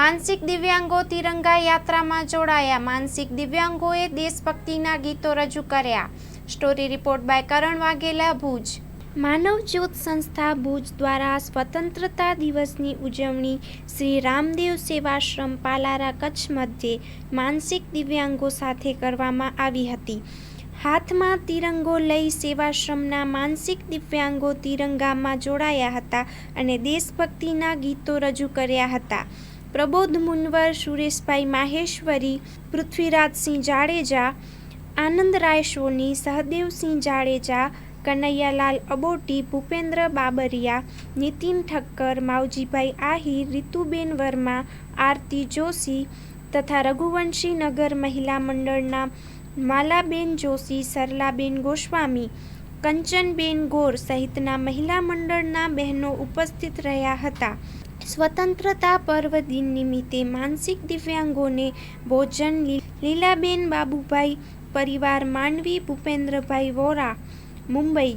માનસિક દિવ્યાંગો તિરંગા યાત્રામાં જોડાયા। માનસિક દિવ્યાંગોએ દેશભક્તિના ગીતો રજૂ કર્યા। સ્ટોરી રિપોર્ટ બાય કરણ વાઘેલા, ભુજ। માનવ જ્યોત સંસ્થા ભુજ દ્વારા સ્વતંત્રતા દિવસની ઉજવણી શ્રી રામદેવ સેવાશ્રમ પાલારા કચ્છ મધ્યે માનસિક દિવ્યાંગો સાથે કરવામાં આવી હતી। હાથમાં તિરંગો લઈ સેવાશ્રમના માનસિક દિવ્યાંગો તિરંગામાં જોડાયા હતા અને દેશભક્તિના ગીતો રજૂ કર્યા હતા। પ્રબોધ મુનવર, સુરેશભાઈ માહેશ્વરી, પૃથ્વીરાજસિંહ જાડેજા, આનંદરાય સોની, સહદેવસિંહ જાડેજા, કનૈયાલાલ અબોટી, ભૂપેન્દ્ર બાબરિયા, નીતિન ઠક્કર, માવજીભાઈ આહિર, રીતુબેન વર્મા, આરતી જોશી તથા રઘુવંશી નગર મહિલા મંડળના માલાબેન જોશી, સરલાબેન ગોસ્વામી, કંચનબેન ગોર સહિતના મહિલા મંડળના બહેનો ઉપસ્થિત રહ્યા હતા। સ્વતંત્રતા પર્વ દિન નિમિત્તે માનસિક દિવ્યાંગોને ભોજન લીલાબેન બાબુભાઈ પરિવાર માંડવી, ભૂપેન્દ્રભાઈ વોરા મુંબઈ,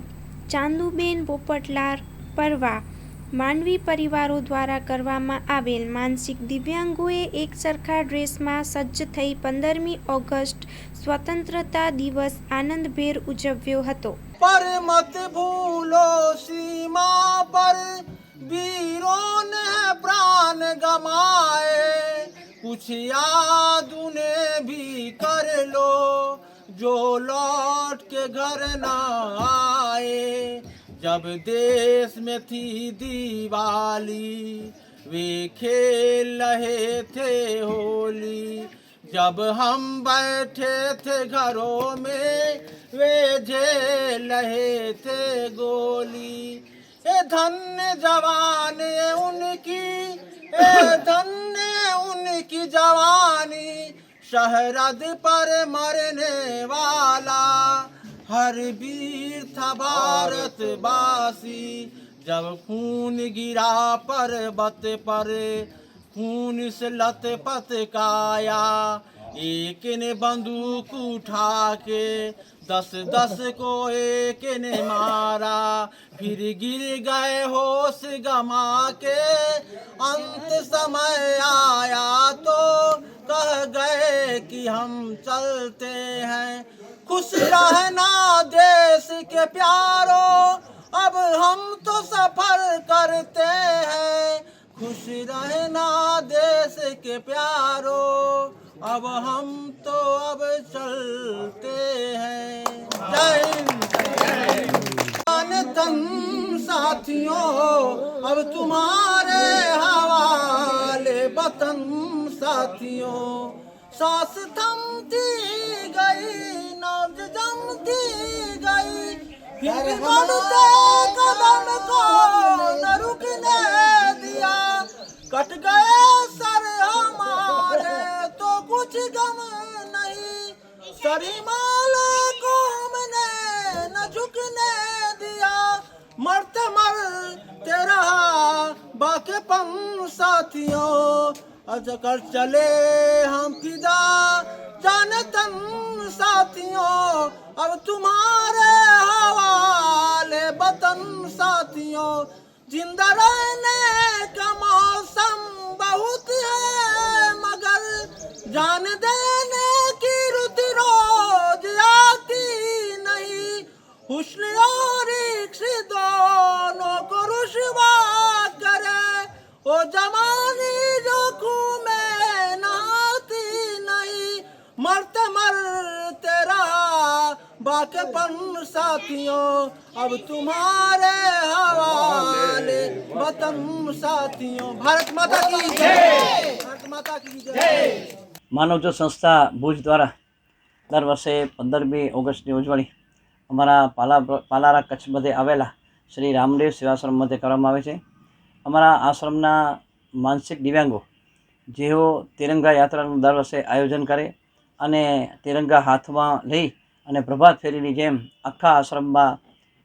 ચાંદુબેન પોપટલાલ પરવા માંડવી પરિવારો દ્વારા કરવામાં આવેલ। માનસિક દિવ્યાંગોએ એક સરખા ડ્રેસમાં સજ્જ થઈ 15મી ઓગસ્ટ સ્વતંત્રતા દિવસ આનંદભેર ઉજવ્યો હતો। पर मत भूलो सीमा पर वीरों ने प्राण गमाए, कुछ याद उन्हें भी कर लो जो लौट के घर ना आए। जब देश में थी दिवाली वे खेल रहे थे होली, जब हम बैठे थे घरों में वे झेल रहे थे गोली। ए धन्य जवान उनकी, ए धन्य उनकी जवानी, शहरद पर मरने वाला हर वीर था भारतवासी। जब खून गिरा पर्वत पर खून से लथपथ काया, एक ने बंदूक उठा के 10-10 को एक ने मारा। फिर गिर गए होश गमा के, अंत समय आया तो कह गए कि हम चलते हैं। खुश रहना देश के प्यारों, अब हम तो सफर करते हैं। खुश रहना देश के प्यारों, अब हम तो अब चलते हैं। जय हिंद। तन साथियों अब तुम्हारे हवाले वतन साथियों। सांस थमती गई, नब्ज जमती गई, फिर भी बढ़ते कदम को न रुकने दिया। कट गए सर हमारे तो कुछ गम नहीं, सर हिमालय को हमने न झुकने दिया। मरते मरते रहा बाकीपन साथियों, अजकर चले हम फिदा जाने तन साथियों। अब तुम्हारे हवाले वतन साथियों। जिंदा रहने का मौसम बहुत है मगर जान देने की रुत रोज आती नहीं। हुस्न और इश्क दोनों को रुसवा करे, ओ जवानी जो खून में नहाती नहीं। मरते मरते रहा बाकीपन साथियों, अब तुम्हारे हवाले वतन साथियों। भारत माता की जय, भारत माता की जय। માનવ જ્યોત સંસ્થા ભુજ દ્વારા દર વર્ષે 15મી ઓગસ્ટની ઉજવણી અમારા પાલારા કચ્છ મધ્યે આવેલા શ્રી રામદેવ સેવાશ્રમ મધ્યે કરવામાં આવે છે। અમારા આશ્રમના માનસિક દિવ્યાંગો જેઓ તિરંગા યાત્રાનું દર વર્ષે આયોજન કરે અને તિરંગા હાથમાં લઈ અને પ્રભાત ફેરીની જેમ આખા આશ્રમમાં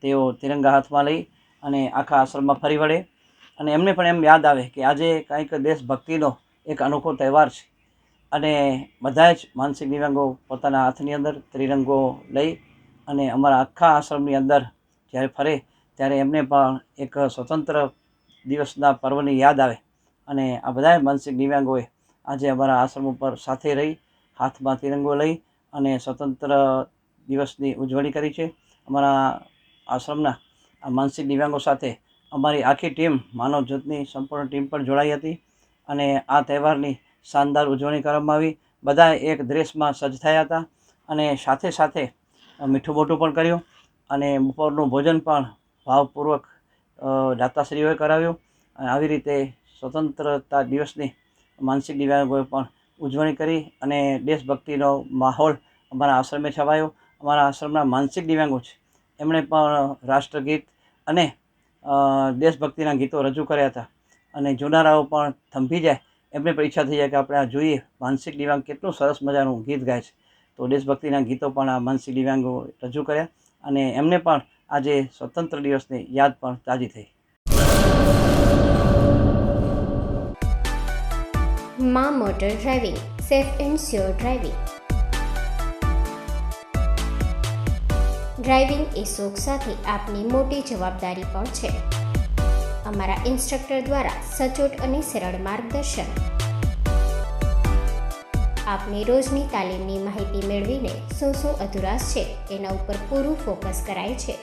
તેઓ તિરંગા હાથમાં લઈ અને આખા આશ્રમમાં ફરી વળે અને એમને પણ એમ યાદ આવે કે આજે કંઈક દેશભક્તિનો એક અનોખો તહેવાર છે અને બધા જ માનસિક દિવ્યાંગો પોતાના હાથની અંદર ત્રિરંગો લઈ અને અમારા આખા આશ્રમની અંદર જ્યારે ફરે ત્યારે એમને પણ એક સ્વતંત્ર દિવસના પર્વની યાદ આવે અને આ બધા માનસિક દિવ્યાંગોએ આજે અમારા આશ્રમ ઉપર સાથે રહી હાથમાં તિરંગો લઈ અને સ્વતંત્ર દિવસની ઉજવણી કરી છે. અમારા આશ્રમના આ માનસિક દિવ્યાંગો સાથે અમારી આખી ટીમ માનવ જ્યોતની સંપૂર્ણ ટીમ પણ જોડાઈ હતી અને આ તહેવારની શાનદાર ઉજવણી કરવામાં આવી. બધા એક ડ્રેસમાં સજ્જ થયા હતા અને સાથે સાથે મીઠું મોઢું પણ કર્યું અને બપોરનું ભોજન પણ ભાવપૂર્વક દાતાશ્રીઓએ કરાવ્યું. અને આવી રીતે સ્વતંત્રતા દિવસની માનસિક દિવ્યાંગોએ પણ ઉજવણી કરી અને દેશભક્તિનો માહોલ અમારા આશ્રમે છવાયો. અમારા આશ્રમના માનસિક દિવ્યાંગો છે એમણે પણ રાષ્ટ્રગીત અને દેશભક્તિના ગીતો રજૂ કર્યા હતા અને જોનારાઓ પણ થંભી જાય, એમને પણ ઈચ્છા થઈ જાય કે આપણે આ જોઈએ માનસિક દિવ્યાંગ કેટલું સરસ મજાનું ગીત ગાય છે. તો દેશભક્તિના ગીતો પણ આ માનસિક દિવ્યાંગો રજૂ કર્યા અને એમને પણ આજે સ્વતંત્ર દિવસની યાદ પણ તાજી થઈ. માં motor driving, safe and sure driving. Driving એ શોખ સાથે આપની મોટી જવાબદારી પણ છે. અમારા ઇન્સ્ટ્રક્ટર દ્વારા સચોટ અને સરળ માર્ગદર્શન. આપની રોજની તાલીમની માહિતી મેળવીને શું અધુરાશ છે એના ઉપર પૂરું ફોકસ કરાય છે.